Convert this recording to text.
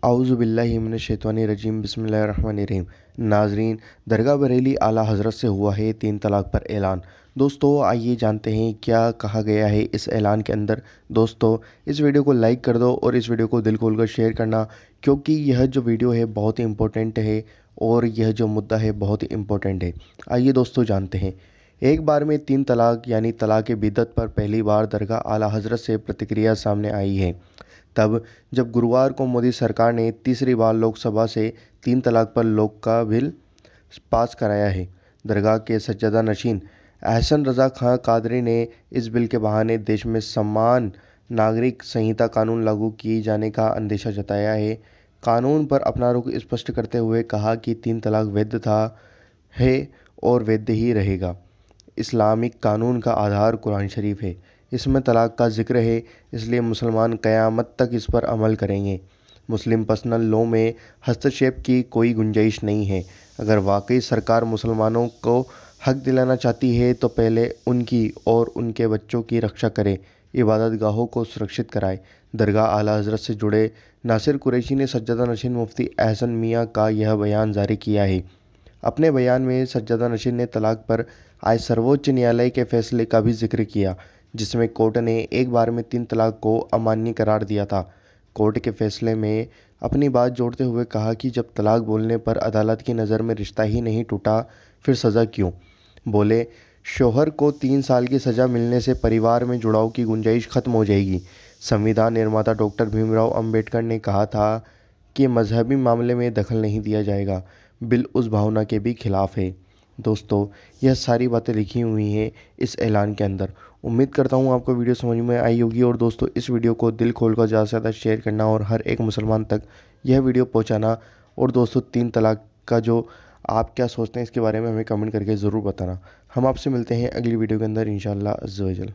आऊज़ुबिल्लाहिमिनश्शैतानिर्रजीम बिस्मिल्लाहिर्रहमानिर्रहीम। नाज़रीन, दरगाह बरेली आला हज़रत से हुआ है 3 तलाक़ पर ऐलान। दोस्तों, आइए जानते हैं क्या कहा गया है इस ऐलान के अंदर। दोस्तों, इस वीडियो को लाइक कर दो और इस वीडियो को दिल खोल कर शेयर करना, क्योंकि यह जो वीडियो है बहुत ही इम्पोर्टेंट है और यह जो मुद्दा है बहुत ही इम्पोर्टेंट है। आइए दोस्तों जानते हैं। एक बार में 3 तलाक़ यानी तलाक़ बिदअत पर पहली बार दरगाह आला हज़रत से प्रतिक्रिया सामने आई है। तब जब गुरुवार को मोदी सरकार ने तीसरी बार लोकसभा से 3 तलाक़ पर लोक का बिल पास कराया है। दरगाह के सज्जादा नशीन एहसन रज़ा खां कादरी ने इस बिल के बहाने देश में समान नागरिक संहिता कानून लागू किए जाने का अंदेशा जताया है। कानून पर अपना रुख स्पष्ट करते हुए कहा कि 3 तलाक़ वैध है और वैध ही रहेगा। इस्लामिक कानून का आधार कुरान शरीफ है। इसमें तलाक़ का ज़िक्र है, इसलिए मुसलमान क़यामत तक इस पर अमल करेंगे। मुस्लिम पर्सनल लॉ में हस्तक्षेप की कोई गुंजाइश नहीं है। अगर वाकई सरकार मुसलमानों को हक दिलाना चाहती है तो पहले उनकी और उनके बच्चों की रक्षा करे, इबादत गाहों को सुरक्षित कराए। दरगाह आला हज़रत से जुड़े नासिर कुरैशी ने सज्जादा नशीन मुफ्ती एहसन मियां का यह बयान जारी किया है। अपने बयान में सज्जादा नशीन ने तलाक़ पर आए सर्वोच्च न्यायालय के फैसले का भी जिक्र किया, जिसमें कोर्ट ने एक बार में 3 तलाक़ को अमान्य करार दिया था। कोर्ट के फैसले में अपनी बात जोड़ते हुए कहा कि जब तलाक़ बोलने पर अदालत की नज़र में रिश्ता ही नहीं टूटा, फिर सज़ा क्यों? बोले, शौहर को 3 साल की सज़ा मिलने से परिवार में जुड़ाव की गुंजाइश खत्म हो जाएगी। संविधान निर्माता डॉक्टर भीमराव अंबेडकर ने कहा था कि मजहबी मामले में दखल नहीं दिया जाएगा। बिल उस भावना के भी खिलाफ है। दोस्तों, यह सारी बातें लिखी हुई हैं इस ऐलान के अंदर। उम्मीद करता हूँ आपको वीडियो समझ में आई होगी। और दोस्तों, इस वीडियो को दिल खोलकर ज़्यादा से ज़्यादा शेयर करना और हर एक मुसलमान तक यह वीडियो पहुँचाना। और दोस्तों, 3 तलाक़ का जो आप क्या सोचते हैं इसके बारे में हमें कमेंट करके ज़रूर बताना। हम आपसे मिलते हैं अगली वीडियो के अंदर इंशाअल्लाह अज़्ज़ व जल।